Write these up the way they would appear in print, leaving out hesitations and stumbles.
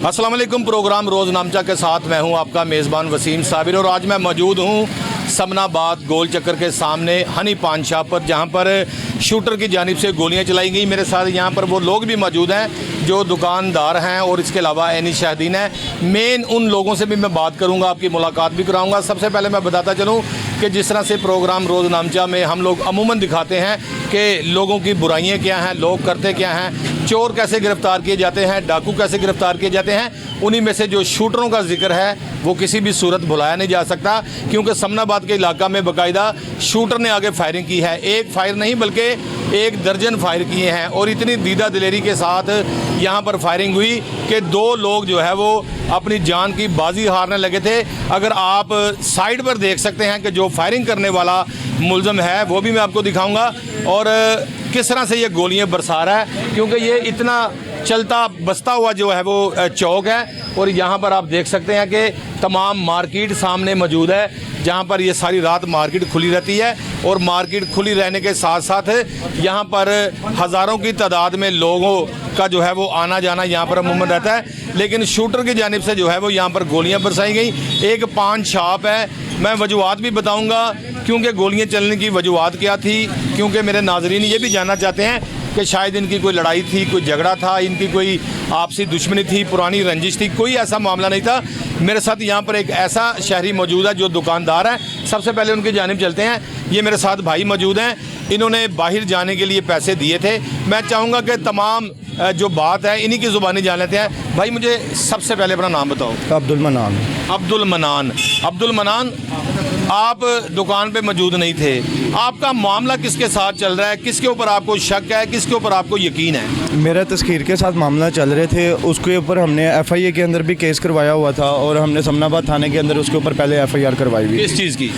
अस्सलाम वालेकुम। प्रोग्राम रोज़ नामचा के साथ मैं हूं आपका मेज़बान वसीम साबिर और आज मैं मौजूद हूं समनाबाद गोल चक्कर के सामने हनी पान शॉप पर, जहां पर शूटर की जानिब से गोलियां चलाई गई। मेरे साथ यहां पर वो लोग भी मौजूद हैं जो दुकानदार हैं और इसके अलावा एनी शाहीन है। मेन उन लोगों से भी मैं बात करूंगा, आपकी मुलाकात भी कराऊंगा। सबसे पहले मैं बताता चलूं कि जिस तरह से प्रोग्राम रोज़ नामचा में हम लोग अमूमन दिखाते हैं कि लोगों की बुराइयाँ क्या हैं, लोग करते क्या हैं, चोर कैसे गिरफ़्तार किए जाते हैं, डाकू कैसे गिरफ़्तार किए जाते हैं, उन्हीं में से जो शूटरों का जिक्र है वो किसी भी सूरत भुलाया नहीं जा सकता, क्योंकि समनाबाद के इलाका में बाकायदा शूटर ने आगे फायरिंग की है। एक फायर नहीं बल्कि 1 दर्जन फायर किए हैं और इतनी दीदा दिलेरी के साथ यहाँ पर फायरिंग हुई कि 2 लोग जो है वो अपनी जान की बाजी हारने लगे थे। अगर आप साइड पर देख सकते हैं कि जो फायरिंग करने वाला मुलज़म है वो भी मैं आपको दिखाऊंगा और किस तरह से ये गोलियां बरसा रहा है, क्योंकि ये इतना चलता बसता हुआ जो है वो चौक है और यहाँ पर आप देख सकते हैं कि तमाम मार्केट सामने मौजूद है, जहाँ पर ये सारी रात मार्केट खुली रहती है और मार्केट खुली रहने के साथ साथ यहाँ पर हज़ारों की तादाद में लोगों का जो है वो आना जाना यहाँ पर अमूमन रहता है। लेकिन शूटर की जानिब से जो है वो यहाँ पर गोलियाँ बरसाई गई। एक पान शॉप है, मैं वजूहात भी बताऊँगा क्योंकि गोलियाँ चलने की वजूहात क्या थी, क्योंकि मेरे नाजरीन ये भी जानना चाहते हैं कि शायद इनकी कोई लड़ाई थी, कोई झगड़ा था, इनकी कोई आपसी दुश्मनी थी, पुरानी रंजिश थी। कोई ऐसा मामला नहीं था। मेरे साथ यहाँ पर एक ऐसा शहरी मौजूद है जो दुकानदार है। सबसे पहले उनकी जानिब चलते हैं। ये मेरे साथ भाई मौजूद हैं, इन्होंने बाहर जाने के लिए पैसे दिए थे। मैं चाहूँगा कि तमाम जो बात है इन्हीं की ज़ुबानी जान लेते हैं। भाई मुझे सबसे पहले अपना नाम बताओ। अब्दुल मनान। अब्दुल मनान, आप दुकान पे मौजूद नहीं थे। आपका मामला किसके साथ चल रहा है, किसके ऊपर आपको शक है, किसके ऊपर आपको यकीन है? मेरा तस्खीर के साथ मामला चल रहे थे, उसके ऊपर हमने FIA के अंदर भी केस करवाया हुआ था और हमने समनाबाद थाने के अंदर उसके ऊपर पहले FIR करवाई हुई। किस चीज़ की?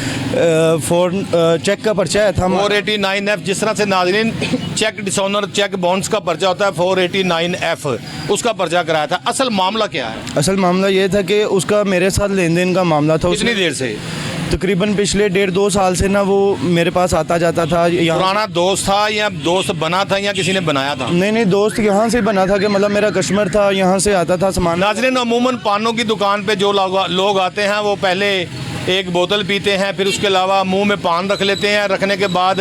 चेक का पर्चा है था 489F। जिस तरह से नाज़रीन चेक डिसऑनर चेक बाउंस का पर्चा होता है 489F, उसका पर्चा कराया था। असल मामला क्या है? असल मामला ये था कि उसका मेरे साथ लेन देन का मामला था। कितनी देर से? तकरीबन पिछले 1.5-2 साल से ना वो मेरे पास आता जाता था। पुराना दोस्त था या दोस्त बना था या किसी ने बनाया था? नहीं, दोस्त यहाँ से बना था कि मतलब मेरा कस्टमर था, यहाँ से आता था सामान। नाज़रीन अमूमन पानों की दुकान पे जो लोग आते हैं वो पहले एक बोतल पीते हैं, फिर उसके अलावा मुंह में पान रख लेते हैं, रखने के बाद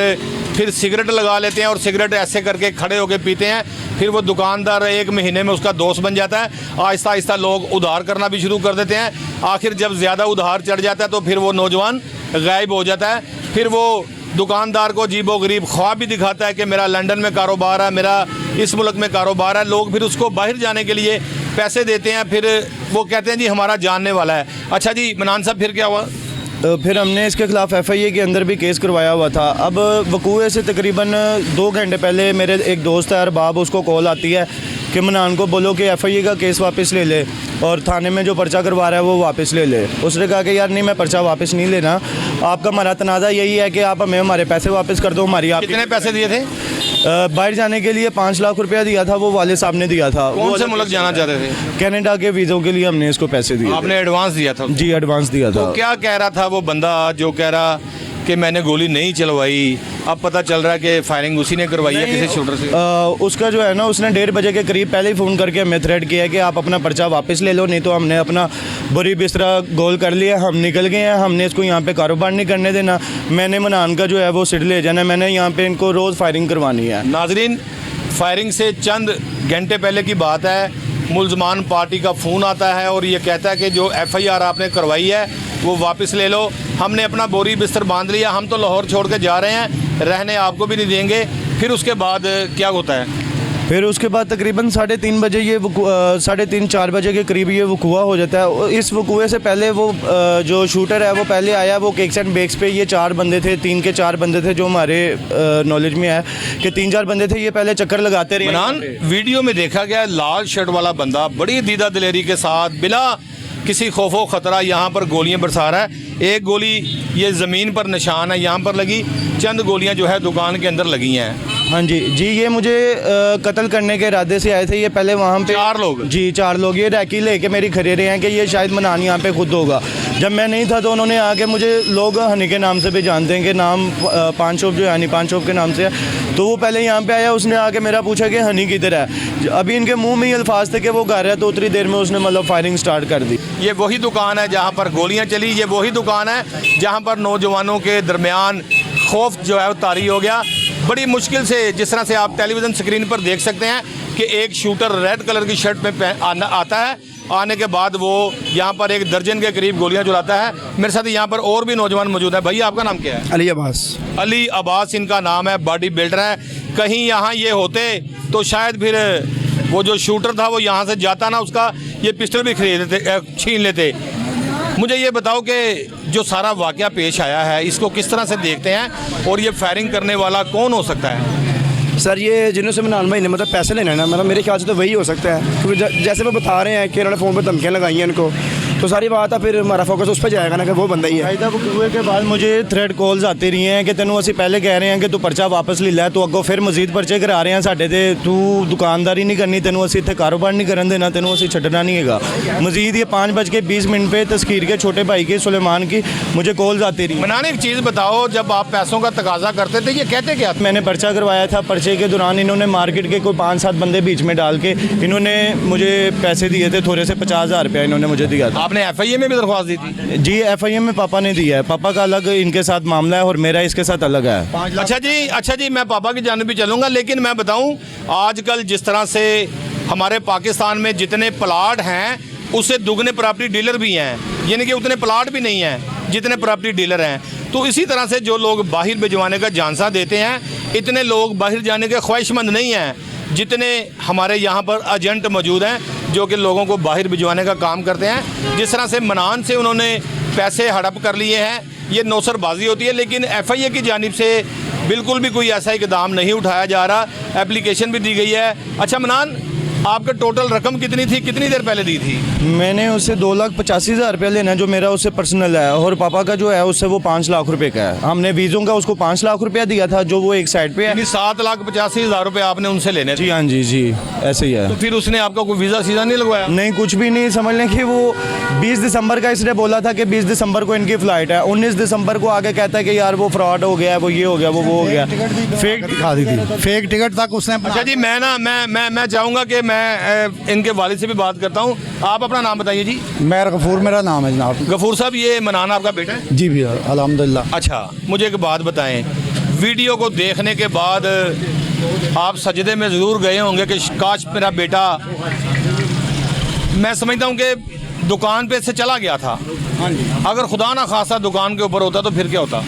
फिर सिगरेट लगा लेते हैं और सिगरेट ऐसे करके खड़े होकर पीते हैं। फिर वो दुकानदार 1 महीने में उसका दोस्त बन जाता है। आहिस्ता आहिस्ता लोग उधार करना भी शुरू कर देते हैं। आखिर जब ज़्यादा उधार चढ़ जाता है तो फिर वो नौजवान गायब हो जाता है। फिर वो दुकानदार को अजीबो गरीब ख्वाब भी दिखाता है कि मेरा लंदन में कारोबार है, मेरा इस मुल्क में कारोबार है। लोग फिर उसको बाहर जाने के लिए पैसे देते हैं, फिर वो कहते हैं जी हमारा जानने वाला है। अच्छा जी मनान साहब, फिर क्या हुआ? फिर हमने इसके ख़िलाफ़ FIA के अंदर भी केस करवाया हुआ था। अब वकूए से तकरीबन 2 घंटे पहले मेरे एक दोस्त है अरबाब, उसको कॉल आती है कि मनान को बोलो कि FIA का केस वापस ले ले और थाने में जो पर्चा करवा रहा है वो वापस ले ले। उसने कहा कि यार नहीं, मैं पर्चा वापस नहीं लेना, आपका हमारा तनाज़ा यही है कि आप हमें हमारे पैसे वापस कर दो। हमारी आप कितने पैसे दिए थे? बाहर जाने के लिए 5 लाख रुपया दिया था, वो वाले साहब ने दिया था। कौन से मुल्क जाना चाहते थे? कनाडा के वीज़ों के लिए हमने इसको पैसे दिए। आपने एडवांस दिया था? जी एडवांस दिया था। तो क्या कह रहा था वो बंदा जो कह रहा कि मैंने गोली नहीं चलवाई? अब पता चल रहा है कि फायरिंग उसी ने करवाई है किसी शूटर से। उसका जो है ना, उसने 1:30 बजे के करीब पहले ही फ़ोन करके हमें थ्रेट किया कि आप अपना पर्चा वापस ले लो, नहीं तो हमने अपना बुरी बिस्तरा गोल कर लिया, हम निकल गए हैं, हमने इसको यहाँ पे कारोबार नहीं करने देना। मैंने मनान का जो है वो सिट ले जाना, मैंने यहाँ पे इनको रोज़ फायरिंग करवानी है। नाजरीन, फायरिंग से चंद घंटे पहले की बात है, मुलजमान पार्टी का फ़ोन आता है और ये कहता है कि जो FIR आपने करवाई है वो वापस ले लो। हमने अपना बोरी बिस्तर बांध लिया, हम तो लाहौर छोड़ के जा रहे हैं, रहने आपको भी नहीं देंगे। फिर उसके बाद क्या होता है? फिर उसके बाद तकरीबन 3:30 बजे ये 3:30-4 बजे के करीब ये वकूआ हो जाता है। इस वकूए से पहले वो जो शूटर है वो पहले आया, वो केक्स एंड बेक्स पे ये 4 बंदे थे, 3 के 4 बंदे थे जो हमारे नॉलेज में है कि 3-4 बंदे थे। ये पहले चक्कर लगाते रहे। मनान, वीडियो में देखा गया लाल शर्ट वाला बंदा बड़ी दीदा दिलेरी के साथ बिला किसी खौफो ख़तरा यहाँ पर गोलियाँ बरसा रहा है। एक गोली ये ज़मीन पर निशान है यहाँ पर लगी, चंद गोलियाँ जो है दुकान के अंदर लगी हैं। हाँ जी, ये मुझे कत्ल करने के इरादे से आए थे। ये पहले वहाँ पे 4 लोग? जी 4 लोग। ये रैकी लेके मेरी खड़े रहे हैं कि ये शायद मनान यहाँ पे खुद होगा। जब मैं नहीं था तो उन्होंने आके, मुझे लोग हनी के नाम से भी जानते हैं कि नाम पान शॉप जो है हनी पान शॉप के नाम से है, तो वो पहले यहाँ पे आया, उसने आके मेरा पूछा कि हनी किधर है। अभी इनके मुंह में ही अल्फाज थे कि वो घर है, तो उतनी देर में उसने मतलब फायरिंग स्टार्ट कर दी। ये वही दुकान है जहाँ पर गोलियाँ चली, ये वही दुकान है जहाँ पर नौजवानों के दरमियान खौफ जो है वो तारी हो गया। बड़ी मुश्किल से, जिस तरह से आप टेलीविज़न स्क्रीन पर देख सकते हैं कि एक शूटर रेड कलर की शर्ट में आता है, आने के बाद वो यहाँ पर एक दर्जन के करीब गोलियाँ चलाता है। मेरे साथ यहाँ पर और भी नौजवान मौजूद है। भैया आपका नाम क्या है? अली अब्बास। अली अब्बास इनका नाम है, बॉडी बिल्डर है। कहीं यहाँ ये होते तो शायद फिर वो जो शूटर था वो यहाँ से जाता ना, उसका ये पिस्टल भी छीन लेते। मुझे ये बताओ कि जो सारा वाक़या पेश आया है इसको किस तरह से देखते हैं और ये फायरिंग करने वाला कौन हो सकता है? सर ये जिन्होंने इमरान भाई ने मतलब पैसे लेने हैं ना, मतलब मेरे ख्याल से तो वही हो सकता है, क्योंकि जैसे वो बता रहे हैं कि उन्होंने फ़ोन पर धमकियाँ लगाई हैं इनको, तो सारी बात है फिर हमारा फोकस उस पर जाएगा ना कि वो बंदा ही है। फायदा हुए के बाद मुझे थ्रेड कॉल्स आती रही हैं कि तेनों ਅਸੀਂ पहले कह रहे हैं कि तू पर्चा वापस ले लै, तो अगों फिर मजीद पर्चे करा रहे हैं साढ़े ते, तू दुकानदारी नहीं करनी, तेनों ਅਸੀਂ ਇੱਥੇ कारोबार नहीं करन देना, तेनों ਅਸੀਂ छड्डना नहीं हैगा। मजीद ये 5:20 पे तस्कीर के छोटे भाई की सुलेमान की मुझे कॉल्स आती रही। मनाने एक चीज़ बताओ, जब आप पैसों का तकाजा करते थे ये कहते क्या? मैंने पर्चा करवाया था, पर्चे के दौरान इन्होंने मार्केट के कोई 5-7 बंदे बीच में डाल के इन्होंने मुझे पैसे दिए थे, थोड़े से 50,000 रुपया इन्होंने मुझे दिया था। आपने FIA में भी दरख्वास्त दी थी? जी FIA में पापा ने दिया है, पापा का अलग इनके साथ मामला है और मेरा इसके साथ अलग है। अच्छा जी, मैं पापा की जानिब भी चलूँगा, लेकिन मैं बताऊँ आजकल जिस तरह से हमारे पाकिस्तान में जितने प्लाट हैं उससे दुगने प्रॉपर्टी डीलर भी हैं, यानी कि उतने प्लाट भी नहीं हैं जितने प्रॉपर्टी डीलर हैं। तो इसी तरह से जो लोग बाहर भिजवाने का झांसा देते हैं, इतने लोग बाहर जाने के ख्वाहिशमंद नहीं हैं जितने हमारे यहाँ पर एजेंट मौजूद हैं जो कि लोगों को बाहर भिजवाने का काम करते हैं। जिस तरह से मनान से उन्होंने पैसे हड़प कर लिए हैं, ये नौसरबाजी होती है, लेकिन FIA की जानिब से बिल्कुल भी कोई ऐसा इकदाम नहीं उठाया जा रहा। एप्लीकेशन भी दी गई है। अच्छा मनान, आपका टोटल रकम कितनी थी, कितनी देर पहले दी थी? मैंने उससे 2,85,000 रुपया लेना है जो मेरा उससे पर्सनल है, और पापा का जो है उससे वो 5 लाख रुपए का है। हमने वीज़ों का उसको 5 लाख रुपया दिया था जो वो एक साइड पे है। 7,85,000 रुपये आपने उनसे लेने थे? जी हाँ जी ऐसे ही है। तो फिर उसने आपका कोई वीज़ा सीधा नहीं लगवाया? नहीं, कुछ भी नहीं। समझ लें कि वो 20 दिसंबर का इसने बोला था कि 20 दिसंबर को इनकी फ़्लाइट है, 19 दिसंबर को आगे कहता है कि यार वो फ्रॉड हो गया, वो ये हो गया, वो हो गया, फेक दिखा दी थी, फेक टिकट तक उसने। अच्छा जी, मैं चाहूँगा कि मैं इनके वालिद से भी बात करता हूँ। आप अपना नाम बताइए जी। मैं गफूर मेरा नाम है जनाब। गफूर साहब, ये मनान आपका बेटा है? जी भैया अल्हम्दुलिल्लाह। अच्छा, मुझे एक बात बताएं, वीडियो को देखने के बाद आप सजदे में ज़रूर गए होंगे कि काश मेरा बेटा, मैं समझता हूँ कि दुकान पे से चला गया था। हाँ जी। अगर खुदा ना खासा दुकान के ऊपर होता तो फिर क्या होता?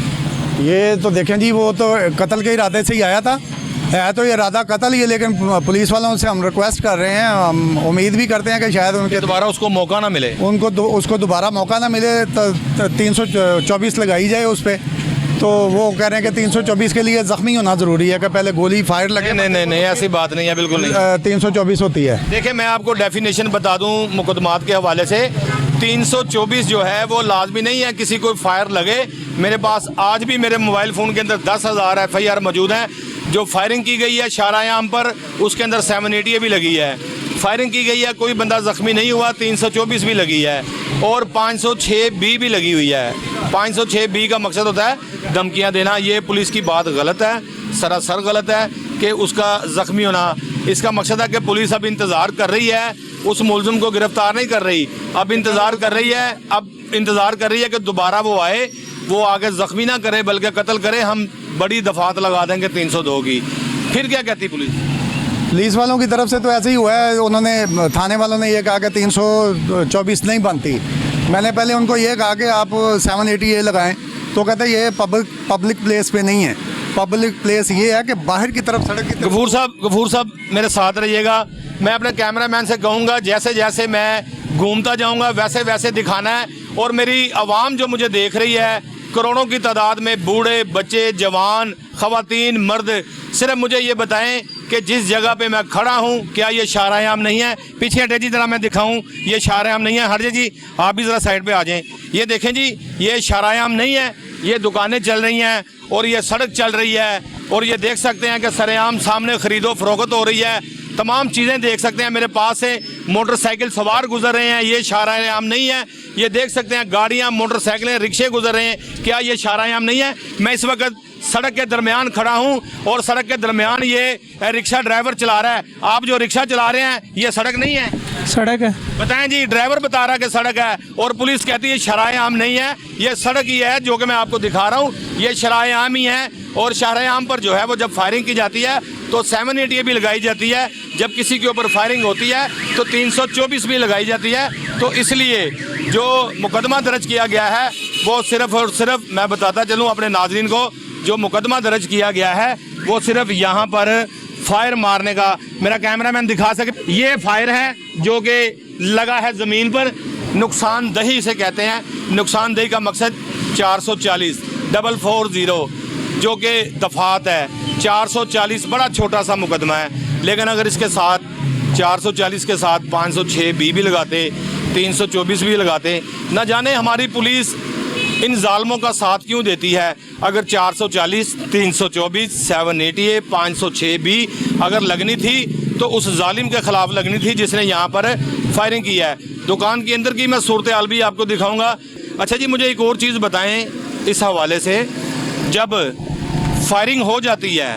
ये तो देखें जी, वो तो कत्ल के इरादे से ही आया था, है तो ये इरादा कत्ल ही है, लेकिन पुलिस वालों से हम रिक्वेस्ट कर रहे हैं, हम उम्मीद भी करते हैं कि शायद उनके दोबारा उसको मौका ना मिले, उसको दोबारा मौका ना मिले, तो 324 लगाई जाए उस पर। तो वो कह रहे हैं कि 324 के लिए ज़ख्मी होना ज़रूरी है कि पहले गोली फायर लगे। नहीं, ऐसी बात नहीं है, बिल्कुल नहीं। 324 होती है। देखिए, मैं आपको डेफिनेशन बता दूं मुकदमात के हवाले से। 324 जो है वो लाजमी नहीं है किसी को फायर लगे। मेरे पास आज भी मेरे मोबाइल फ़ोन के अंदर 10,000 FIR मौजूद हैं जो फायरिंग की गई है शाहरायाम पर, उसके अंदर 780 भी लगी है, फायरिंग की गई है, कोई बंदा ज़ख्मी नहीं हुआ, 324 भी लगी है और 506B भी लगी हुई है। 506B का मकसद होता है धमकियाँ देना। ये पुलिस की बात गलत है, सरासर गलत है कि उसका ज़ख्मी होना। इसका मकसद है कि पुलिस अब इंतज़ार कर रही है, उस मुलज़िम को गिरफ़्तार नहीं कर रही, अब इंतज़ार कर रही है कि दोबारा वो आए, वो आगे ज़ख्मी ना करे बल्कि कत्ल करे। हम बड़ी दफात लगा देंगे 302 की। फिर क्या कहती पुलिस वालों की तरफ से तो ऐसे ही हुआ है, उन्होंने थाने वालों ने ये कहा कि 324 नहीं बनती। मैंने पहले उनको ये कहा कि आप 780A लगाएं, तो कहते ये पब्लिक प्लेस पे नहीं है, पब्लिक प्लेस ये है कि बाहर की तरफ सड़क की तरफ। गफूर साहब मेरे साथ रहिएगा। मैं अपने कैमरामैन से कहूँगा जैसे जैसे मैं घूमता जाऊँगा वैसे वैसे दिखाना है, और मेरी आवाम जो मुझे देख रही है करोड़ों की तादाद में, बूढ़े बच्चे, जवान, ख़वातीन, मर्द, सिर्फ मुझे ये बताएं कि जिस जगह पे मैं खड़ा हूँ क्या ये शाहरायाम नहीं है? पीछे हटे जी, ज़रा मैं दिखाऊँ, ये शाहरायाम नहीं है। हट जाए जी, आप भी ज़रा साइड पे आ जाएं। ये देखें जी, ये शाहरायाम नहीं है, ये दुकानें चल रही हैं और ये सड़क चल रही है, और ये देख सकते हैं कि सरेआम सामने ख़रीदो फरोख्त हो रही है। तमाम चीज़ें देख सकते हैं। मेरे पास से मोटरसाइकिल सवार गुजर रहे हैं, ये शाहराह आम नहीं है। ये देख सकते हैं गाड़ियां, मोटरसाइकिलें, रिक्शे गुजर रहे हैं, क्या ये शाहराह आम नहीं है? मैं इस वक्त सड़क के दरमियान खड़ा हूं और सड़क के दरमियान ये रिक्शा ड्राइवर चला रहा है। आप जो रिक्शा चला रहे हैं ये सड़क नहीं है? सड़क है। बताएं जी, ड्राइवर बता रहा है कि सड़क है और पुलिस कहती है शराय आम नहीं है, ये सड़क ही है जो कि मैं आपको दिखा रहा हूँ। ये शराय आम ही है और शराय आम पर जो है वो जब फायरिंग की जाती है तो 780 भी लगाई जाती है। जब किसी के ऊपर फायरिंग होती है तो 324 भी लगाई जाती है। तो इसलिए जो मुकदमा दर्ज किया गया है वो सिर्फ और सिर्फ, मैं बताता चलूँ अपने नाजरीन को, जो मुकदमा दर्ज किया गया है वो सिर्फ यहाँ पर फायर मारने का। मेरा कैमरामैन दिखा सके, ये फायर है जो कि लगा है ज़मीन पर। नुकसानदही से कहते हैं। नुकसानदही का मकसद 440 440 जो कि दफात है। 440 बड़ा छोटा सा मुकदमा है, लेकिन अगर इसके साथ 440 के साथ 506 भी लगाते, 324 भी लगाते, न जाने हमारी पुलिस इन जालमों का साथ क्यों देती है। अगर 440, 324, 780, 506 भी अगर लगनी थी तो उस जालिम के ख़िलाफ़ लगनी थी जिसने यहाँ पर फायरिंग की है। दुकान के अंदर की मैं सूरत हाल भी आपको दिखाऊंगा। अच्छा जी, मुझे एक और चीज़ बताएं इस हवाले से, जब फायरिंग हो जाती है,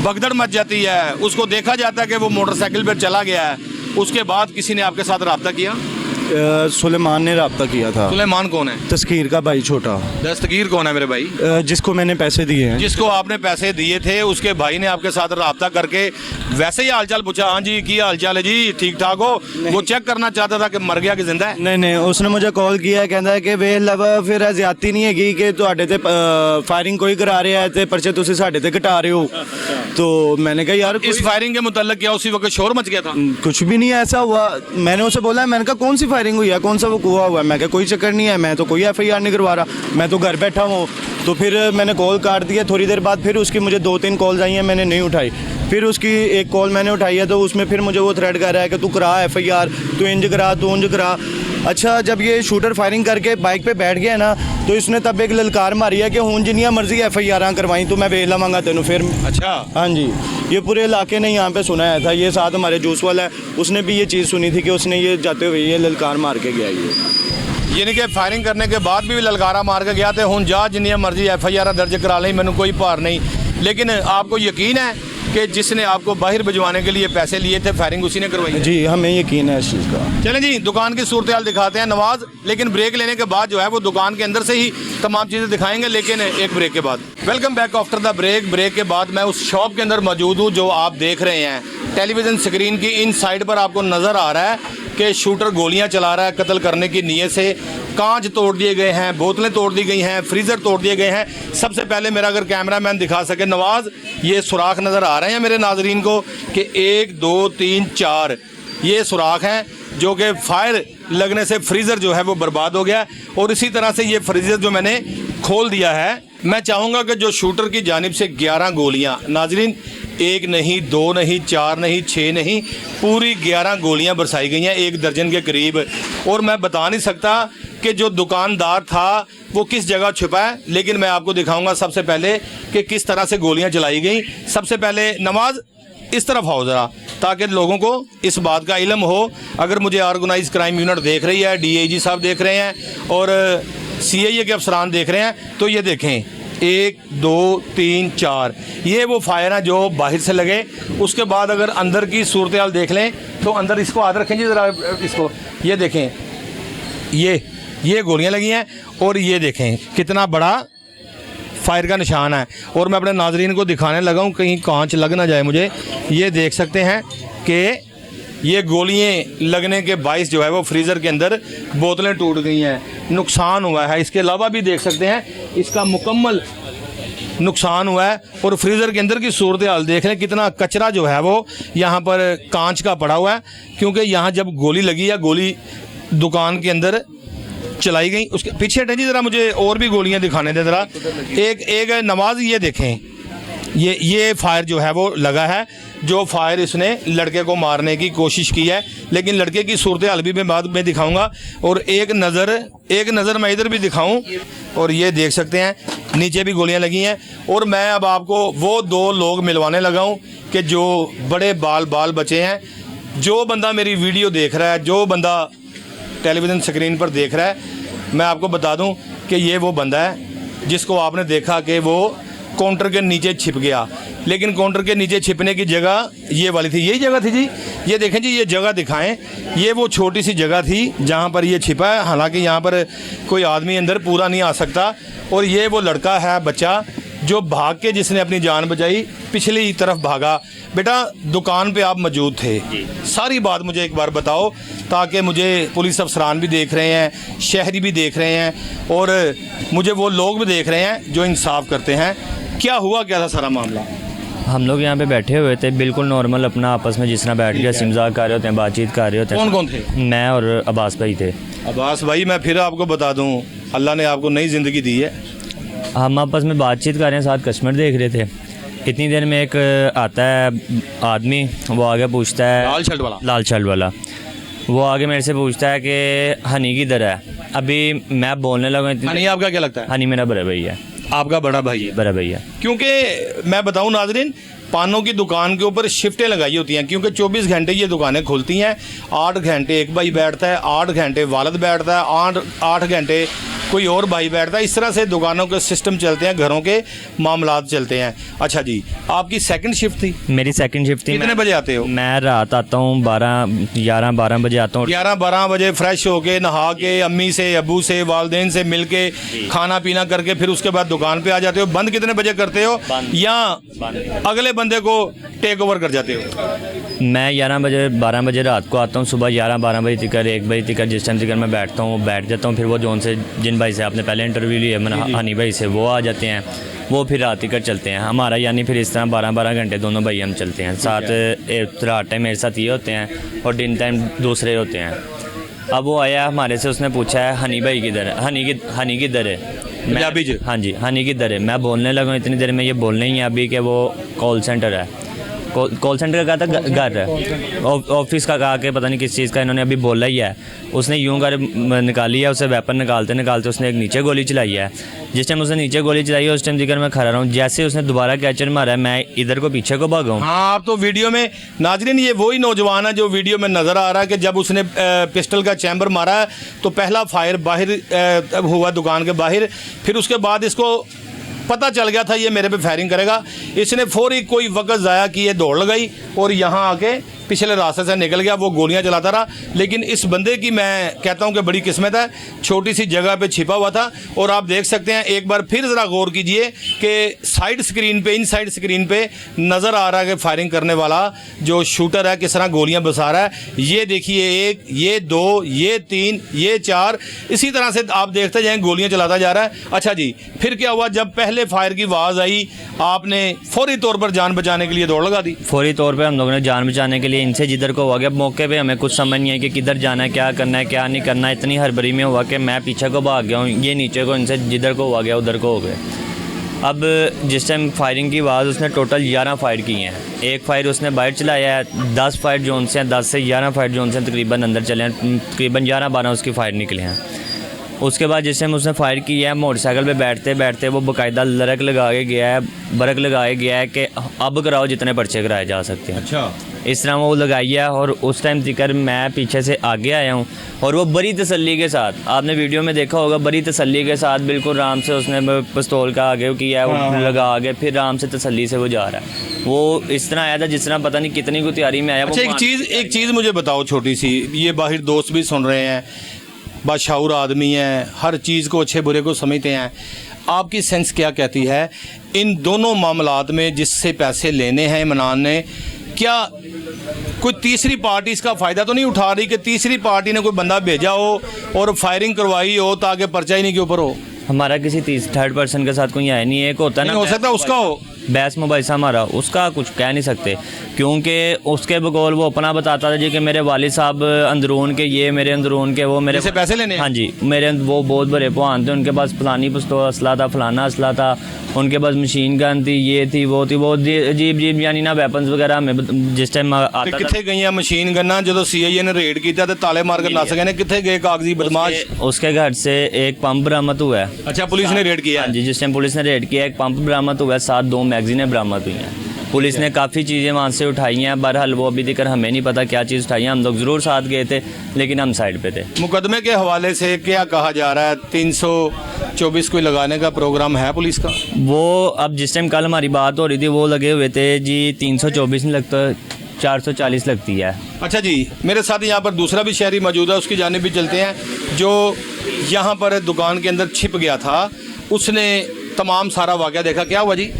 भगदड़ मच जाती है, उसको देखा जाता है कि वो मोटरसाइकिल पर चला गया है, उसके बाद किसी ने आपके साथ रब्ता किया? सुलेमान ने रब्ता किया था। सुलेमान कौन है? तस्कीर का भाई छोटा। दस्तगीर कौन है मेरे भाई? जिसको मैंने पैसे दिए हैं। जिसको आपने पैसे दिए थे उसके भाई ने आपके साथ रब्ता करके वैसे ही हालचाल पूछा, हाँ जी की हालचाल है जी, ठीक ठाक हो? वो चेक करना चाहता था कि मर गया कि जिंदा है? नहीं नहीं, उसने मुझे कॉल किया, कहता है कि वे लव फिर ज्यादती नहीं है कि ਤੁਹਾਡੇ ਤੇ फायरिंग कोई करा रहा है ਤੇ पर्चे ਤੁਸੀਂ ਸਾਡੇ ਤੇ ਘਟਾ ਰਹੇ हो। तो मैंने कहा यार इस फायरिंग के मुतल्लिक क्या उसी वक्त शोर मच गया था? कुछ भी नहीं ऐसा हुआ। मैंने उसे बोला, मैंने कहा कौन सी फायरिंग हुई है, कौन सा वकूआ हुआ है? मैं कहा कोई चक्कर नहीं है, मैं तो कोई FIR नहीं करवा रहा, मैं तो घर बैठा हूँ। तो फिर मैंने कॉल काट दिया। थोड़ी देर बाद फिर उसकी मुझे 2-3 कॉल्स आई हैं, मैंने नहीं उठाई। फिर उसकी एक कॉल मैंने उठाई है तो उसमें फिर मुझे वो थ्रेट कर रहा है कि तू करा FIR, तू इंज करा, तू उंज करा। अच्छा, जब ये शूटर फायरिंग करके बाइक पे बैठ गया ना तो इसने तब एक ललकार मारी है कि हूँ जिन्नियाँ मर्जी FIR करवाई तो मैं वेख लवांगा तेनों फिर। अच्छा, हाँ जी, ये पूरे इलाके ने यहाँ पे सुनाया था। ये साथ हमारे जूस वाला है, उसने भी ये चीज़ सुनी थी कि उसने ये जाते हुए ये ललकार मार के गया। ये यानी कि फायरिंग करने के बाद भी ललकारा मार के गया तो हूँ जा जिन्नियाँ मर्जी FIR दर्ज करा लें, मैंने कोई भार नहीं। लेकिन आपको यकीन है कि जिसने आपको बाहर भिजवाने के लिए पैसे लिए थे फायरिंग उसी ने करवाई? जी, हमें यकीन है इस चीज़ का। चलें जी, दुकान की सूरत हाल दिखाते हैं नवाज, लेकिन ब्रेक लेने के बाद जो है वो दुकान के अंदर से ही तमाम चीज़ें दिखाएंगे, लेकिन एक ब्रेक के बाद। Welcome back after the break. Break के बाद मैं उस शॉप के अंदर मौजूद हूँ जो आप देख रहे हैं टेलीविज़न स्क्रीन की इन साइड पर आपको नज़र आ रहा है कि शूटर गोलियां चला रहा है कत्ल करने की नीयत से। कांच तोड़ दिए गए हैं, बोतलें तोड़ दी गई हैं, फ्रीज़र तोड़ दिए गए हैं। सबसे पहले मेरा अगर कैमरामैन दिखा सके नवाज, ये सुराख नज़र आ रहे हैं मेरे नाजरीन को कि 1 2 3 4 ये सुराख हैं जो कि फायर लगने से फ्रीज़र जो है वो बर्बाद हो गया। और इसी तरह से ये फ्रीज़र जो मैंने खोल दिया है, मैं चाहूँगा कि जो शूटर की जानिब से 11 गोलियाँ, नाजरीन 1 नहीं, 2 नहीं, 4 नहीं, 6 नहीं, पूरी 11 गोलियां बरसाई गई हैं, 1 दर्जन के करीब। और मैं बता नहीं सकता कि जो दुकानदार था वो किस जगह छुपा है, लेकिन मैं आपको दिखाऊंगा सबसे पहले कि किस तरह से गोलियां चलाई गई। सबसे पहले नवाज इस तरफ आओ ज़रा, ताकि लोगों को इस बात का इल्म हो। अगर मुझे ऑर्गेनाइज क्राइम यूनिट देख रही है, DIG साहब देख रहे हैं और CIA के अफसरान देख रहे हैं, तो ये देखें 1 2 3 4 ये वो फायर हैं जो बाहर से लगे। उसके बाद अगर अंदर की सूरत हाल देख लें तो अंदर इसको हाथ रखें जी ज़रा, इसको ये देखें, ये गोलियां लगी हैं और ये देखें कितना बड़ा फायर का निशान है। और मैं अपने नाजरीन को दिखाने लगा हूँ कहीं कांच लग ना जाए मुझे। ये देख सकते हैं कि ये गोलियां लगने के बाइस जो है वो फ्रीज़र के अंदर बोतलें टूट गई हैं, नुकसान हुआ है। इसके अलावा भी देख सकते हैं इसका मुकम्मल नुकसान हुआ है। और फ्रीज़र के अंदर की सूरत हाल देख लें, कितना कचरा जो है वो यहाँ पर कांच का पड़ा हुआ है, क्योंकि यहाँ जब गोली लगी या गोली दुकान के अंदर चलाई गई। उसके पीछे हटें जी ज़रा, मुझे और भी गोलियाँ दिखाने दें ज़रा। एक नवाज ये देखें, ये फायर जो है वो लगा है जो फायर इसने लड़के को मारने की कोशिश की है, लेकिन लड़के की सूरत हाल भी मैं बाद में दिखाऊंगा। और एक नज़र मैं इधर भी दिखाऊं, और ये देख सकते हैं नीचे भी गोलियां लगी हैं। और मैं अब आपको वो 2 लोग मिलवाने लगा हूं कि जो बड़े बाल बचे हैं। जो बंदा मेरी वीडियो देख रहा है, जो बंदा टेलीविज़न स्क्रीन पर देख रहा है, मैं आपको बता दूं कि ये वो बंदा है जिसको आपने देखा कि वो काउंटर के नीचे छिप गया। लेकिन काउंटर के नीचे छिपने की जगह ये वाली थी, यही जगह थी जी। ये देखें जी, ये जगह दिखाएं। ये वो छोटी सी जगह थी जहाँ पर ये छिपा है। हालांकि यहाँ पर कोई आदमी अंदर पूरा नहीं आ सकता। और ये वो लड़का है, बच्चा, जो भाग के जिसने अपनी जान बचाई, पिछली तरफ भागा। बेटा, दुकान पे आप मौजूद थे, सारी बात मुझे एक बार बताओ, ताकि मुझे पुलिस अफसरान भी देख रहे हैं, शहरी भी देख रहे हैं, और मुझे वो लोग भी देख रहे हैं जो इंसाफ करते हैं। क्या हुआ, क्या था सारा मामला? हम लोग यहाँ पे बैठे हुए थे, बिल्कुल नॉर्मल, अपना आपस में जिस तरह बैठ के हंसी मजाक कर रहे होते हैं, बातचीत कर रहे होते हैं। कौन कौन थे? मैं और अब्बास भाई थे। अब्बास भाई, मैं फिर आपको बता दूं, अल्लाह ने आपको नई ज़िंदगी दी है। हम आपस में बातचीत कर रहे हैं, साथ कस्टमर देख रहे थे। इतनी देर में एक आता है आदमी, वो आगे पूछता है, लाल शर्ट वाला, वो आगे मेरे से पूछता है कि हनी किधर है। अभी मैं बोलने लगा, हनी आपका क्या लगता है? हनी मेरा बड़ा भाई है। आपका बड़ा भाई है? बड़ा भाई है। क्योंकि मैं बताऊं नाजरीन, पानों की दुकान के ऊपर शिफ्टें लगाई होती हैं, क्योंकि 24 घंटे ये दुकानें खुलती हैं। 8 घंटे एक भाई बैठता है, 8 घंटे वालिद बैठता है, 8 घंटे कोई और भाई बैठता है। इस तरह से दुकानों के सिस्टम चलते हैं, घरों के मामलात चलते हैं। अच्छा जी, आपकी सेकंड शिफ्ट थी? मेरी सेकंड शिफ्ट थी। कितने बजे आते हो? मैं रात आता हूँ 11-12 बजे आता हूँ। 11-12 बजे फ्रेश होके, नहा के, अम्मी से, अबू से, वालदेन से मिल के, खाना पीना करके, फिर उसके बाद दुकान पे आ जाते हो। बंद कितने बजे करते हो, या अगले बंदे को टेक ओवर कर जाते हो? मैं 11-12 बजे रात को आता हूँ। सुबह 11-12 बजे तक, 1 बजे तक, जिस टाइम तक मैं बैठता हूँ बैठ जाता हूँ। फिर वो जोन से, जिन भाई से आपने पहले इंटरव्यू लिया, मैंने हनी भाई से, वो आ जाते हैं। वो फिर रात टिकट चलते हैं हमारा, यानी फिर इस तरह 12-12 घंटे दोनों भाई हम चलते हैं साथ। रात टाइम मेरे साथ ये होते हैं और दिन टाइम दूसरे होते हैं। अब वो आया हमारे से, उसने पूछा है हनी भाई किधर है, हनी किधर है। पंजाबी? हाँ जी, हनी किधर है। मैं बोलने लगा, इतनी देर में ये बोलने ही है अभी कि वो कॉल सेंटर है। कॉल सेंटर का कहा था घर है, ऑफिस का कहा कि पता नहीं किस चीज़ का इन्होंने अभी बोला ही है। उसने यूं कर निकाली है, उसे वेपन निकालते उसने एक नीचे गोली चलाई है। जिस टाइम उसने नीचे गोली चलाई है उस टाइम जिक्र मैं खड़ा रहा हूँ। जैसे उसने दोबारा कैचर मारा है, मैं इधर को पीछे को भागा हूँ। हाँ, आप तो वीडियो में नाजरीन, ये वही नौजवान है जो वीडियो में नज़र आ रहा है कि जब उसने पिस्टल का चैम्बर मारा है तो पहला फायर बाहर हुआ दुकान के बाहर। फिर उसके बाद इसको पता चल गया था ये मेरे पे फायरिंग करेगा। इसने फौरी कोई वक्त ज़ाया किए दौड़ लगाई और यहाँ आके पिछले रास्ते से निकल गया। वो गोलियां चलाता रहा, लेकिन इस बंदे की मैं कहता हूं कि बड़ी किस्मत है, छोटी सी जगह पे छिपा हुआ था। और आप देख सकते हैं, एक बार फिर ज़रा गौर कीजिए कि साइड स्क्रीन पे, इन साइड स्क्रीन पे नज़र आ रहा है कि फायरिंग करने वाला जो शूटर है किस तरह गोलियां बसा रहा है। ये देखिए, 1, ये 2, ये 3, ये 4, इसी तरह से आप देखते जाएँ गोलियाँ चलाता जा रहा है। अच्छा जी, फिर क्या हुआ? जब पहले फायर की आवाज़ आई, आपने फौरी तौर पर जान बचाने के लिए दौड़ लगा दी? फौरी तौर पे हम लोगों ने जान बचाने के लिए इनसे जिधर को हुआ गया, मौके पे हमें कुछ समझ नहीं है कि किधर जाना है, क्या करना है, क्या नहीं करना है। इतनी हड़बड़ी में हुआ कि मैं पीछे को भाग गया हूँ, ये नीचे को, इनसे जिधर को हुआ गया उधर को हो गए। अब जिस टाइम फायरिंग की आवाज़, उसने टोटल 11 फायर किए हैं। एक फायर उसने बाहर चलाया है, 10 फायर जोन से हैं, 10 से 11 फायर जोन से तकरीबन अंदर चले हैं, तकरीबन 11-12 उसकी फायर निकले हैं। उसके बाद जिस टाइम उसने फायर किया है, मोटरसाइकिल पे बैठते बैठते वो बाकायदा लरक लगा के गया है, बरक लगाए गया है कि अब कराओ जितने पर्चे कराए जा सकते हैं। अच्छा, इस तरह वो लगाई है। और उस टाइम तिकर मैं पीछे से आगे आया हूँ और वो बड़ी तसल्ली के साथ, आपने वीडियो में देखा होगा, बड़ी तसल्ली के साथ बिल्कुल आराम से उसने पिस्तौल का आगे किया है, वो लगा आगे, फिर आराम से तसल्ली से वो जा रहा है। वो इस तरह आया था जिस तरह पता नहीं कितनी को तैयारी में आया। अच्छा, एक चीज़ मुझे बताओ छोटी सी, ये बाहर दोस्त भी सुन रहे हैं, बाशाऊर आदमी हैं, हर चीज़ को अच्छे बुरे को समझते हैं। आपकी सेंस क्या कहती है इन दोनों मामलात में, जिससे पैसे लेने हैं इमरान ने, क्या कोई तीसरी पार्टी इसका फ़ायदा तो नहीं उठा रही कि तीसरी पार्टी ने कोई बंदा भेजा हो और फायरिंग करवाई हो ताकि पर्चा ही नहीं के ऊपर हो? हमारा किसी थर्ड पर्सन के साथ कोई आया नहीं है। एक होता है ना, हो सकता उसका हो, बहस मुबाहिसा हमारा, उसका कुछ कह नहीं सकते, क्योंकि उसके बकौल वो अपना बताता था जी कि मेरे वालिद साहब अंदरून के ये, मेरे अंदरून के वो, मेरे जैसे पैसे लेने हैं? हाँ जी, मेरे वो बहुत बड़े पहान थे, उनके पास फलानी पिस्तौल असला था, फलाना असला था, उनके पास मशीन गन थी, ये थी वो थी, बहुत अजीब अजीब यानी ना वेपन्स वगैरह हमें जिस टाइम आता था। कितने गई मशीन गन्ना जो सीआईए ने रेड किया तो ताले मार कर नस गए ने, कितने गए कागजी बदमाश? उसके घर से एक पंप बरामद हुआ है। अच्छा, पुलिस ने रेड किया हाँ है? जी, जिस टाइम पुलिस ने रेड किया एक पंप बरामद हुआ है, साथ 2 मैगजीनें बरामद हुई हैं। पुलिस ने काफ़ी चीज़ें वहाँ से उठाई हैं, बहरहाल वो अभी तक हमें नहीं पता क्या चीज़ उठाई है। हम लोग ज़रूर साथ गए थे, लेकिन हम साइड पे थे। मुकदमे के हवाले से क्या कहा जा रहा है? 324 कोई लगाने का प्रोग्राम है पुलिस का? वो अब जिस टाइम कल हमारी बात हो रही थी वो लगे हुए थे जी 324 नहीं लगता, 440 लगती है। अच्छा जी, मेरे साथ यहाँ पर दूसरा भी शहरी मौजूद है, उसकी जानिब भी चलते हैं, जो यहाँ पर दुकान के अंदर छिप गया था। उसने तमाम सारा वाक़या देखा। क्या हुआ जी?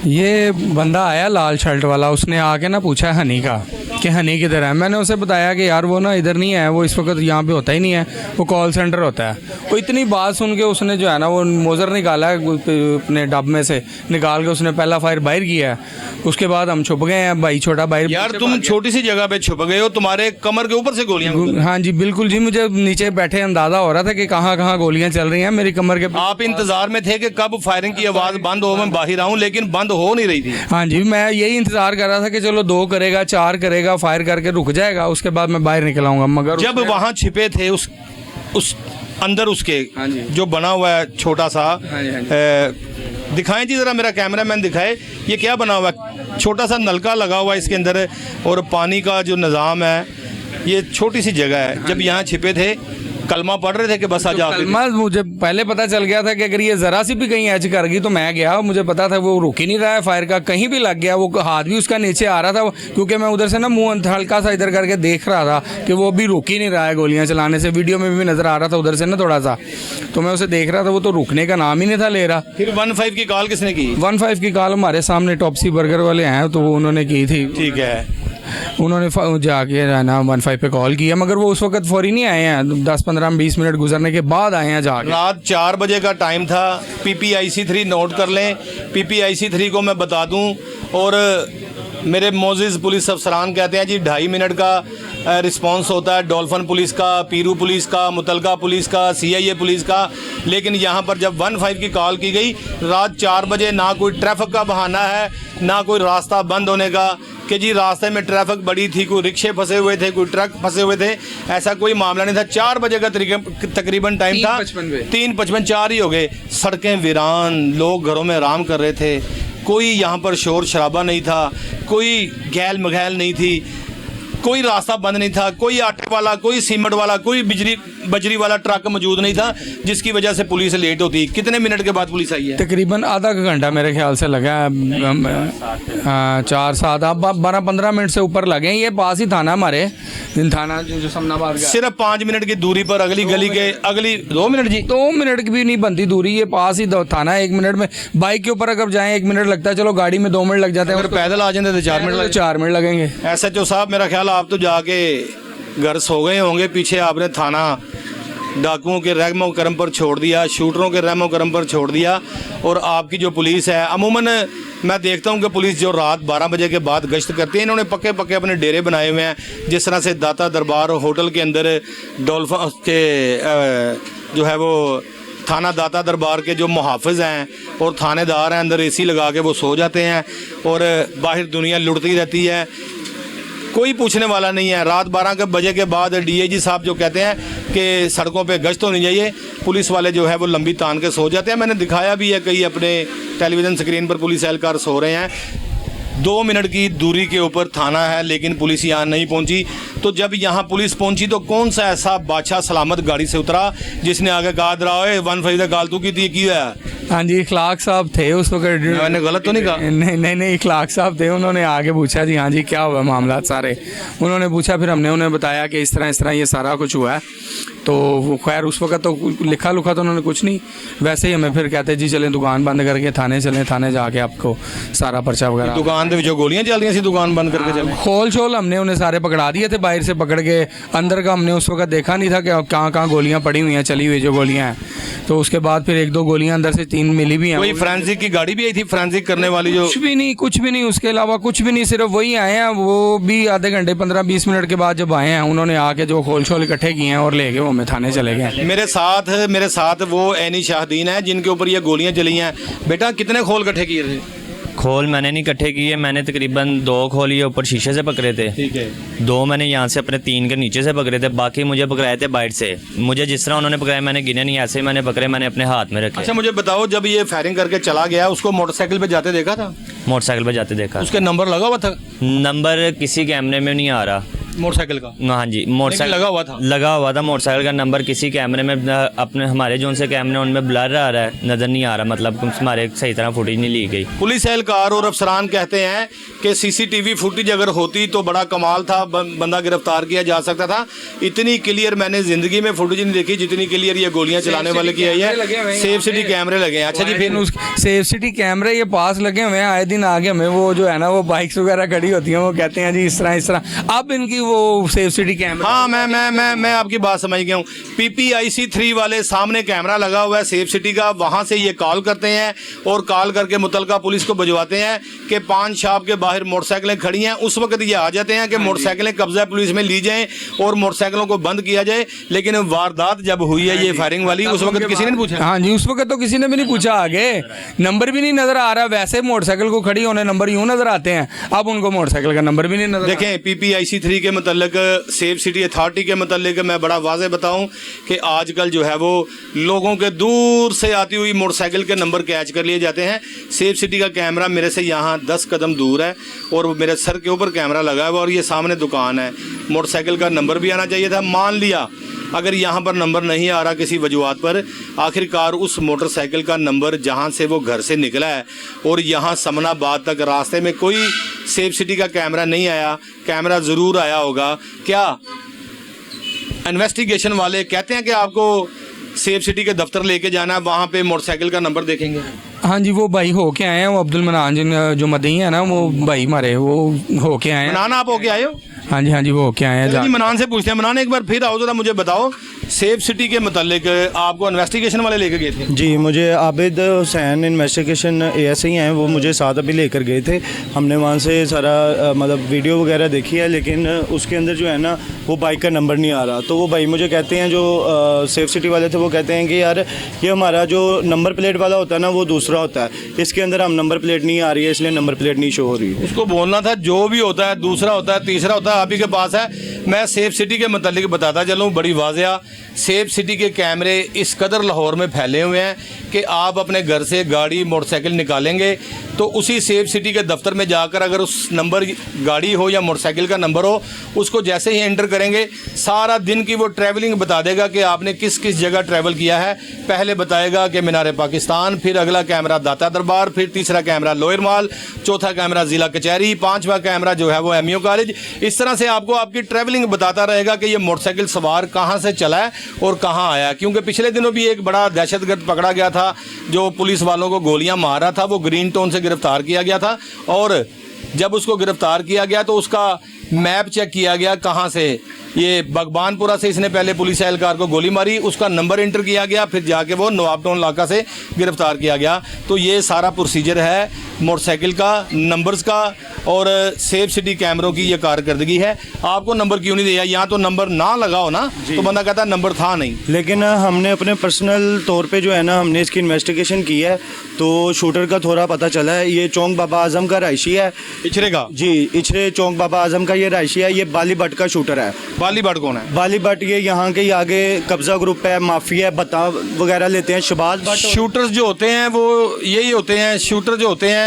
ये बंदा आया लाल शर्ट वाला, उसने आके ना पूछा हनी का कि हनी किधर है। मैंने उसे बताया कि यार वो ना इधर नहीं है, वो इस वक्त यहाँ पे होता ही नहीं है, वो कॉल सेंटर होता है। वो इतनी बात सुन के उसने जो है ना वो मोज़र निकाला है अपने डब में से, निकाल के उसने पहला फायर बाहर किया है। उसके बाद हम छुप गए हैं, भाई छोटा बाहर। यार तुम छोटी सी जगह पे छुप गए हो, तुम्हारे कमर के ऊपर से गोलियां? हाँ जी बिल्कुल जी, मुझे नीचे बैठे अंदाज़ा हो रहा था कि कहाँ कहाँ गोलियाँ चल रही हैं मेरी कमर के। आप इंतजार में थे कि कब फायरिंग की आवाज़ बंद हो, मैं बाहर आऊँ, लेकिन बंद हो नहीं रही थी। हाँ जी, मैं यही इंतज़ार कर रहा था कि चलो 2 करेगा, 4 करेगा, फायर करके रुक जाएगा, उसके बाद मैं बाहर निकल आऊँगा। मगर जब वहाँ छिपे थे उस अंदर उसके हाँ जी। जो बना हुआ है छोटा सा, हाँ जी, हाँ जी। दिखाएं जी ज़रा, मेरा कैमरामैन दिखाए, ये क्या बना हुआ है? छोटा सा नलका लगा हुआ है इसके अंदर, और पानी का जो निज़ाम है, ये छोटी सी जगह है। जब यहाँ छिपे थे कलमा पढ़ रहे थे कि बस आज आखिरी? कलमा मुझे पहले पता चल गया था कि अगर ये ज़रा सी भी कहीं एच कर गई तो मैं गया। मुझे पता था वो रुक ही नहीं रहा है, फायर का कहीं भी लग गया, वो हाथ भी उसका नीचे आ रहा था, क्योंकि मैं उधर से ना मुंह हल्का सा इधर करके देख रहा था कि वो भी रुक ही नहीं रहा है गोलियाँ चलाने से। वीडियो में भी नज़र आ रहा था उधर से ना थोड़ा सा, तो मैं उसे देख रहा था, वो तो रुकने का नाम ही नहीं था ले रहा। फिर 15 की कॉल किसने की? 15 की कॉल हमारे सामने टॉपसी बर्गर वाले हैं, तो उन्होंने की थी। ठीक है, उन्होंने जाके ना 15 पे कॉल किया, मगर वो उस वक्त फौरी नहीं आए हैं, 10-15-20 मिनट गुजरने के बाद आए हैं जाके। रात 4 बजे का टाइम था। PPIC-3 नोट कर लें, PPIC-3 को मैं बता दूं, और मेरे मोजिज़ पुलिस अफसरान कहते हैं जी 2.5 मिनट का रिस्पांस होता है, डॉल्फिन पुलिस का, पीरू पुलिस का, मुतलका पुलिस का, CIA पुलिस का। लेकिन यहाँ पर जब 15 की कॉल की गई रात 4 बजे, ना कोई ट्रैफिक का बहाना है, ना कोई रास्ता बंद होने का कि जी रास्ते में ट्रैफिक बड़ी थी, कोई रिक्शे फंसे हुए थे, कोई ट्रक फंसे हुए थे, ऐसा कोई मामला नहीं था। 4 बजे का तकरीबन टाइम था, 3:55 4 ही हो गए। सड़कें वीरान, लोग घरों में आराम कर रहे थे, कोई यहाँ पर शोर शराबा नहीं था, कोई गैल मगैल नहीं थी, कोई रास्ता बंद नहीं था, कोई आटे वाला, कोई सीमेंट वाला, कोई बजरी वाला ट्रक मौजूद नहीं था, जिसकी वजह से पुलिस लेट होती। कितने मिनट के बाद पुलिस आई है? तकरीबन आधा घंटा मेरे ख्याल से लगा है, 4-7 अब 12-15 मिनट से ऊपर लगे। ये पास ही थाना हमारे, थाना जो समनाबाद का, सिर्फ 5 मिनट की दूरी पर अगली गली के अगली 2 मिनट जी, 2 मिनट की भी नहीं बनती दूरी, ये पास ही थाना है। 1 मिनट में बाइक के ऊपर अगर जाएं 1 मिनट लगता है, चलो गाड़ी में 2 मिनट लग जाते हैं, अगर पैदल आ जाते तो 4 मिनट लगेंगे। SHO साहब, मेरा ख्याल आप तो जाके घर सो गए होंगे, पीछे आपने थाना डाकुओं के रहमो करम पर छोड़ दिया, शूटरों के रहमो करम पर छोड़ दिया, और आपकी जो पुलिस है, अमूमन मैं देखता हूँ कि पुलिस जो रात 12 बजे के बाद गश्त करती है, इन्होंने पक्के पक्के अपने डेरे बनाए हुए हैं। जिस तरह से दाता दरबार होटल के अंदर डॉल्फिन के जो है वो थाना दाता दरबार के जो मुहाफ़िज़ हैं और थानेदार हैं, अंदर AC लगा के वो सो जाते हैं, और बाहर दुनिया लुटती रहती है, कोई पूछने वाला नहीं है। रात 12 बजे के बाद DIG साहब जो कहते हैं कि सड़कों पे गश्त होनी चाहिए, पुलिस वाले जो है वो लंबी तान के सो जाते हैं। मैंने दिखाया भी है, कई अपने टेलीविज़न स्क्रीन पर पुलिस एहलकार सो रहे हैं। 2 मिनट की दूरी के ऊपर थाना है, लेकिन पुलिस यहाँ नहीं पहुँची। तो जब यहाँ पुलिस पहुँची तो कौन सा ऐसा बादशाह सलामत गाड़ी से उतरा जिसने आगे कहा दरा 15 गालतू की थी, की है? हाँ जी, इखलाक साहब थे उस वक्त। मैंने गलत तो नहीं कहा? नहीं, इखलाक साहब थे। उन्होंने आगे पूछा जी हाँ जी क्या हुआ मामला सारे, उन्होंने पूछा, फिर हमने उन्हें बताया कि इस तरह ये सारा कुछ हुआ है। तो वो खैर उस वक्त तो लिखा लुखा तो उन्होंने कुछ नहीं, वैसे ही हमें फिर कहते जी चलें दुकान बंद करके थाने चलें, थाने जाके आपको सारा पर्चा वगैरह। दुकान के गोलियां चल रही सी, दुकान बंद करके चले। खोल शोल हमने उन्हें सारे पकड़ा दिए थे, बाहर से पकड़ के। अंदर का हमने उस वक्त देखा नहीं था कि कहाँ कहाँ गोलियाँ पड़ी हुई हैं, चली हुई जो गोलियाँ हैं। तो उसके बाद फिर 1-2 गोलियाँ अंदर से 3 मिली भी हैं। कोई फोरेंसिक की गाड़ी भी आई थी, फोरेंसिक करने वाली जो? कुछ भी नहीं, उसके अलावा कुछ भी नहीं, सिर्फ वही आए हैं। वो भी आधे घंटे 15-20 मिनट के बाद जब आए हैं, उन्होंने आके जो खोल शोल इकट्ठे किए हैं और ले गए, वो हमें थाने चले गए। मेरे साथ वो ऐनी शाहदीन है जिनके ऊपर ये गोलियां चली हैं। बेटा कितने खोल इकट्ठे किए थे? खोल मैंने नहीं इकट्ठे किए, मैंने तकरीबन 2 खोल ये ऊपर शीशे से पकड़े थे। ठीक है। 2 मैंने यहाँ से अपने 3 के नीचे से पकड़े थे, बाकी मुझे पकड़ाए थे बाइट से। मुझे जिस तरह उन्होंने पकड़ाए मैंने गिने नहीं, ऐसे ही मैंने पकड़े, मैंने अपने हाथ में रखे। अच्छा मुझे बताओ, जब ये फायरिंग करके चला गया उसको मोटरसाइकिल पे जाते देखा था? मोटरसाइकिल पे जाते देखा। उसके नंबर लगा हुआ था? नंबर किसी कैमरे में नहीं आ रहा। मोटरसाइकिल का? हाँ जी, मोटरसाइकिल लगा हुआ था मोटरसाइकिल का नंबर किसी कैमरे में अपने हमारे जो उनसे कैमरे उनमें ब्लर आ रहा है, नज़र नहीं आ रहा, मतलब हमारे सही तरह फुटेज नहीं ली गई। पुलिस एहलकार और अफसरान कहते हैं कि सीसीटीवी फुटेज अगर होती तो बड़ा कमाल था, बंदा गिरफ्तार किया जा सकता था। इतनी क्लियर मैंने जिंदगी में फुटेज नहीं देखी जितनी क्लियर ये गोलियां चलाने वाले की आई है। सेफ सिटी कैमरे लगे हैं। अच्छा जी, फिर सेफ सिटी कैमरे ये पास लगे हुए हैं, आए दिन आगे हमें वो जो है ना वो बाइक्स वगैरह खड़ी होती हैं, वो कहते हैं जी इस तरह। अब इनकी वो सेफ सिटी कैमरा, हाँ मैं आपकी बात समझ गया हूँ। PPIC 3 वाले सामने कैमरा लगा हुआ है सेफ सिटी का, वहाँ से ये कॉल करते हैं और कॉल करके मुतलका पुलिस को भिजवाते हैं कि पान शॉप के बाहर मोटरसाइकिलें खड़ी हैं। उस वक्त ये आ जाते हैं कि मोटरसाइकिलें कब्जा पुलिस में ली जाएं और मोटरसाइकिलों को बंद किया जाए। लेकिन वारदात जब हुई है ये फायरिंग वाली, उस वक्त किसी ने नहीं पूछा? हाँ जी, उस वक्त तो किसी ने भी नहीं पूछा। आगे नंबर भी नहीं नजर आ रहा, वैसे मोटरसाइकिल को खड़ी होने नंबर यूं नजर आते हैं, अब उनको मोटरसाइकिल का नंबर भी नहीं नजर। देखें, PPIC 3 के मतलब सेफ सिटी अथॉरिटी के मतलब मैं बड़ा वाज़े बताऊं कि आजकल जो है वो लोगों के दूर से आती हुई मोटरसाइकिल के नंबर कैच कर लिए जाते हैं। सेफ सिटी का कैमरा मेरे से यहाँ 10 कदम दूर है और मेरे सर के ऊपर कैमरा लगा है और ये सामने दुकान है। मोटरसाइकिल का नंबर भी आना चाहिए था। मान लिया अगर यहाँ पर नंबर नहीं आ रहा किसी वजूहत पर, आखिरकार उस मोटरसाइकिल का नंबर जहाँ से वो घर से निकला है और यहाँ समनाबाद तक रास्ते में कोई सेफ सिटी का कैमरा नहीं आया। कैमरा ज़रूर आया होगा। क्या इन्वेस्टिगेशन वाले कहते हैं कि आपको सेफ सिटी के दफ्तर लेके जाना है, वहाँ पे मोटरसाइकिल का नंबर देखेंगे? हाँ जी, वो भाई हो के आए हैं, वो अब्दुल मनान जिन जो मदई है ना, वो भाई हमारे वो हो के आए हैं। मनान आप हो के आए हो? हाँ जी वो हो के आए हैं। मनान से पूछते हैं। मनान एक बार फिर आओ, जरा मुझे बताओ सेफ सिटी के मतलब आपको इन्वेस्टिगेशन वाले लेकर गए थे? जी, मुझे आबिद हुसैन इन्वेस्टिगेशन ASI हैं, वो मुझे साथ अभी लेकर गए थे। हमने वहाँ से सारा मतलब वीडियो वगैरह देखी है, लेकिन उसके अंदर जो है ना वो बाइक का नंबर नहीं आ रहा। तो वो भाई मुझे कहते हैं, जो सेफ सिटी वाले थे, वो कहते हैं कि यार ये हमारा जो नंबर प्लेट वाला होता है ना वो दूसरा होता है, इसके अंदर हम नंबर प्लेट नहीं आ रही है, इसलिए नंबर प्लेट नहीं शो हो रही है। उसको बोलना था जो भी होता है दूसरा होता है, तीसरा होता है, आप ही के पास है। मैं सेफ सिटी के मतलब बताता चलूँ बड़ी वाज़ेह। सेफ सिटी के कैमरे इस कदर लाहौर में फैले हुए हैं कि आप अपने घर से गाड़ी मोटरसाइकिल निकालेंगे तो उसी सेफ सिटी के दफ्तर में जाकर अगर उस नंबर गाड़ी हो या मोटरसाइकिल का नंबर हो, उसको जैसे ही एंटर करेंगे सारा दिन की वो ट्रैवलिंग बता देगा कि आपने किस किस जगह ट्रैवल किया है। पहले बताएगा कि मीनार पाकिस्तान, फिर अगला कैमरा दाता दरबार, फिर तीसरा कैमरा लोअर माल, चौथा कैमरा ज़िला कचहरी, 5वां कैमरा जो है वो MU कॉलेज। इस तरह से आपको आपकी ट्रैवलिंग बताता रहेगा कि ये मोटरसाइकिल सवार कहाँ से चला है और कहाँ आया। क्योंकि पिछले दिनों भी एक बड़ा दहशतगर्द पकड़ा गया था जो पुलिस वालों को गोलियां मार रहा था, वो ग्रीन टाउन से गिरफ्तार किया गया था और जब उसको गिरफ्तार किया गया तो उसका मैप चेक किया गया कहाँ से, ये भगवानपुरा से इसने पहले पुलिस एहलकार को गोली मारी, उसका नंबर एंटर किया गया, फिर जाके वो नवाब टाउन इलाका से गिरफ्तार किया गया। तो ये सारा प्रोसीजर है मोटरसाइकिल का, नंबर्स का और सेफ सिटी कैमरों की ये कारकर्दगी है। आपको नंबर क्यों नहीं दिया? यहाँ तो नंबर ना लगा हो ना तो बंदा कहता नंबर था नहीं। लेकिन हमने अपने पर्सनल तौर पे जो है ना हमने इसकी इन्वेस्टिगेशन की है तो शूटर का थोड़ा पता चला है। ये चौंक बाबा आजम का रायशी है, इचरे का। जी, इचरे चौंक बाबा आजम का ये रायशी है। ये बाली भट्ट का शूटर है। बाली भट्ट कौन है? बाली भट्ट ये यहाँ के आगे कब्जा ग्रुप है, माफिया बता वगैरह लेते हैं। शबाज भट्ट शूटर्स जो होते हैं वो यही होते हैं, शूटर जो होते हैं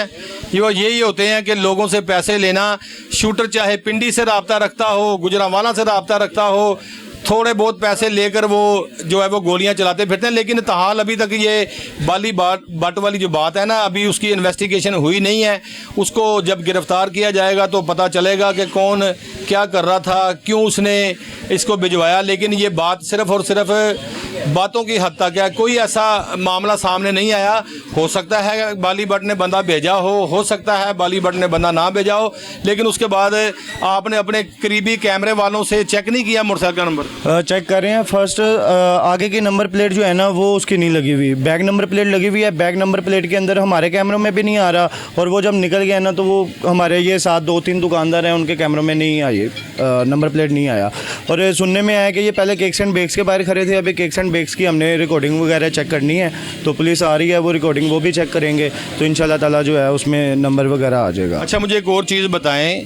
वो यही होते हैं कि लोगों से पैसे लेना। शूटर चाहे पिंडी से रब्ता रखता हो, गुजरांवाला से रब्ता रखता हो, थोड़े बहुत पैसे लेकर वो जो है वो गोलियां चलाते फिरते हैं, लेकिन ताहाल अभी तक ये बाली बट वाली जो बात है ना, अभी उसकी इन्वेस्टिगेशन हुई नहीं है। उसको जब गिरफ्तार किया जाएगा तो पता चलेगा कि कौन क्या कर रहा था, क्यों उसने इसको भिजवाया। लेकिन ये बात सिर्फ और सिर्फ बातों की हद तक है, कोई ऐसा मामला सामने नहीं आया। हो सकता है बाली भट्ट ने बंदा भेजा हो सकता है बाली भट्ट ने बंदा ना भेजा हो, लेकिन उसके बाद आपने अपने करीबी कैमरे वालों से चेक नहीं किया मोटरसाइकिल का नंबर? चेक कर रहे हैं। फर्स्ट आगे की नंबर प्लेट जो है ना वो उसकी नहीं लगी हुई, बैक नंबर प्लेट लगी हुई है। बैक नंबर प्लेट के अंदर हमारे कैमरों में भी नहीं आ रहा, और वो जब निकल गया ना तो वो हमारे ये साथ 2-3 दुकानदार हैं उनके कैमरों में नहीं आई, नंबर प्लेट नहीं आया। और सुनने में आया कि ये पहले केक्स एंड बेक्स के बाहर खड़े थे। अभी केक्स एंड बेक्स की हमने रिकॉर्डिंग वगैरह चेक करनी है, तो पुलिस आ रही है, वो रिकॉर्डिंग वो भी चेक करेंगे, तो इंशाल्लाह ताला जो है उसमें नंबर वगैरह आ जाएगा। अच्छा, मुझे एक और चीज़ बताएं,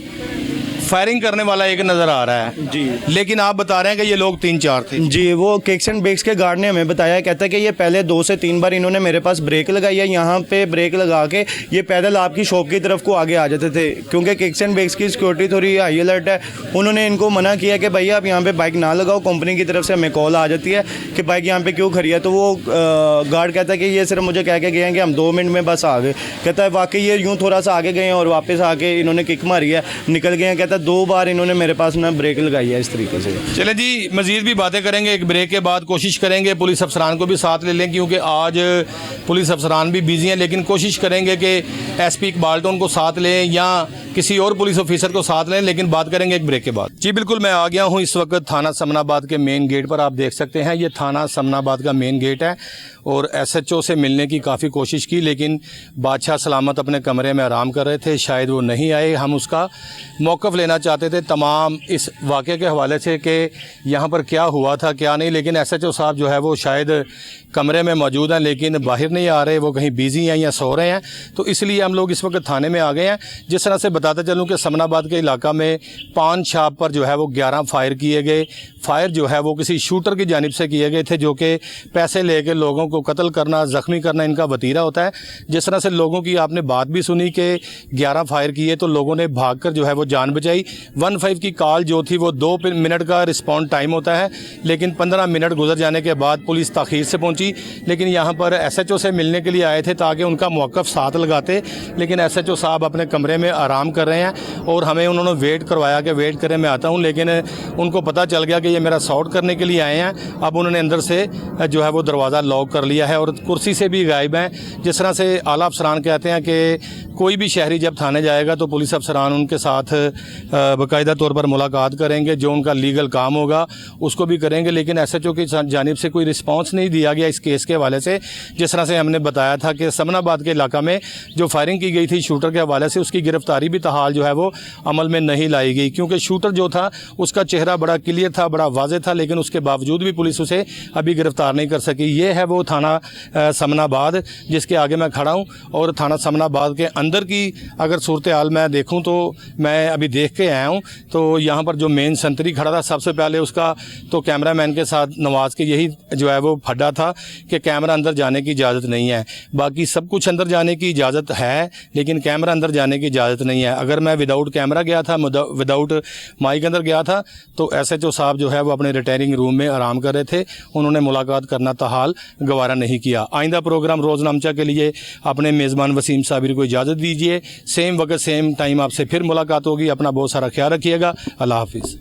फायरिंग करने वाला एक नज़र आ रहा है जी, लेकिन आप बता रहे हैं कि ये लोग 3-4 थे। जी, वो केक्स एंड बेक्स के गार्ड ने हमें बताया, कहता है कि ये पहले 2 से 3 बार इन्होंने मेरे पास ब्रेक लगाई है, यहाँ पे ब्रेक लगा के ये पैदल आपकी शॉप की तरफ को आगे आ जाते थे। क्योंकि केक्स एंड बेक्स की सिक्योरिटी थोड़ी हाई अलर्ट है, उन्होंने इनको मना किया कि भैया आप यहाँ पे बाइक ना लगाओ, कंपनी की तरफ से हमें कॉल आ जाती है कि बाइक यहाँ पे क्यों खड़ी है। तो वो गार्ड कहता है कि ये सिर्फ मुझे कह के गए हैं कि हम 2 मिनट में बस आ गए। कहता है वाकई ये यूँ थोड़ा सा आगे गए हैं और वापस आके इन्होंने किक मारी है, निकल गए हैं। कहता है 2 बार इन्होंने मेरे पास ना ब्रेक लगाई है इस तरीके से। चले जी, मजीद भी बातें करेंगे, एक ब्रेक के बाद कोशिश करेंगे पुलिस अफसरान को भी साथ ले लें, क्योंकि आज पुलिस अफसरान भी बिजी हैं, लेकिन कोशिश करेंगे कि एसपी इकबाल टोन को साथ लें या किसी और पुलिस ऑफिसर को साथ लें, लेकिन बात करेंगे एक ब्रेक के बाद। जी बिल्कुल, मैं आ गया हूँ इस वक्त थाना समनाबाद के मेन गेट पर। आप देख सकते हैं ये थाना समनाबाद का मेन गेट है, और एसएचओ से मिलने की काफ़ी कोशिश की, लेकिन बादशाह सलामत अपने कमरे में आराम कर रहे थे, शायद वो नहीं आए। हम उसका मौक़िफ़ लेना चाहते थे तमाम इस वाक़े के हवाले से कि यहाँ पर क्या हुआ था क्या नहीं, लेकिन एसएचओ साहब जो है वो शायद कमरे में मौजूद हैं, लेकिन बाहर नहीं आ रहे, वो कहीं बिज़ी हैं या सो रहे हैं, तो इसलिए हम लोग इस वक्त थाने में आ गए हैं। जिस तरह से बताते चलूँ कि समनाबाद के इलाका में पान छाप पर जो है वो 11 फायर किए गए। फायर जो है वो किसी शूटर की जानिब से किए गए थे, जो कि पैसे लेके लोगों को कत्ल करना, ज़ख्मी करना इनका वतीरा होता है। जिस तरह से लोगों की आपने बात भी सुनी कि 11 फायर किए तो लोगों ने भागकर जो है वो जान बचाई। 15 की कॉल जो थी वो 2 मिनट का रिस्पॉन्ड टाइम होता है, लेकिन 15 मिनट गुजर जाने के बाद पुलिस ताख़ीर से पहुंची। लेकिन यहाँ पर एसएचओ से मिलने के लिए आए थे ताकि उनका मौक़िफ़ साथ लगाते, लेकिन एसएचओ साहब अपने कमरे में आराम कर रहे हैं, और हमें उन्होंने वेट करवाया कि वेट करें मैं आता हूँ, लेकिन उनको पता चल गया कि ये मेरा सॉर्ट करने के लिए आए हैं। अब उन्होंने अंदर से जो है वो दरवाज़ा लॉक कर लिया है और कुर्सी से भी गायब हैं। जिस तरह से आला अफसरान कहते हैं कि कोई भी शहरी जब थाने जाएगा तो पुलिस अफसरान उनके साथ बाकायदा तौर पर मुलाकात करेंगे, जो उनका लीगल काम होगा उसको भी करेंगे, लेकिन एसएचओ की जानिब से कोई रिस्पांस नहीं दिया गया इस केस के हवाले से। जिस तरह से हमने बताया था कि समनाबाद के इलाका में जो फायरिंग की गई थी शूटर के हवाले से, उसकी गिरफ्तारी भी ताहाल जो है वो अमल में नहीं लाई गई, क्योंकि शूटर जो था उसका चेहरा बड़ा क्लियर था, बड़ा वाज़ेह था, लेकिन उसके बावजूद भी पुलिस उसे अभी गिरफ्तार नहीं कर सकी। ये है वो थाना समनाबाद जिसके आगे मैं खड़ा हूँ, और थाना समनाबाद के अंदर की अगर सूरत हाल मैं देखूँ तो मैं अभी देख के आया हूँ, तो यहाँ पर जो मेन संतरी खड़ा था सबसे पहले उसका तो कैमरामैन के साथ नवाज के यही जो है वो फड्डा था कि कैमरा अंदर जाने की इजाज़त नहीं है। बाकी सब कुछ अंदर जाने की इजाज़त है, लेकिन कैमरा अंदर जाने की इजाज़त नहीं है। अगर मैं विदाउट कैमरा गया था, विदाउट माइक अंदर गया था, तो एसएचओ साहब जो है वो अपने रिटायरिंग रूम में आराम कर रहे थे, उन्होंने मुलाकात करना ताहाल गवारा नहीं किया। आइंदा प्रोग्राम रोज़नामचा के लिए अपने मेज़बान वसीम साबिर को इजाज़त दीजिए। सेम वक्त सेम टाइम आपसे फिर मुलाकात होगी। अपना बहुत सारा ख्याल रखिएगा। अल्लाह हाफिज़।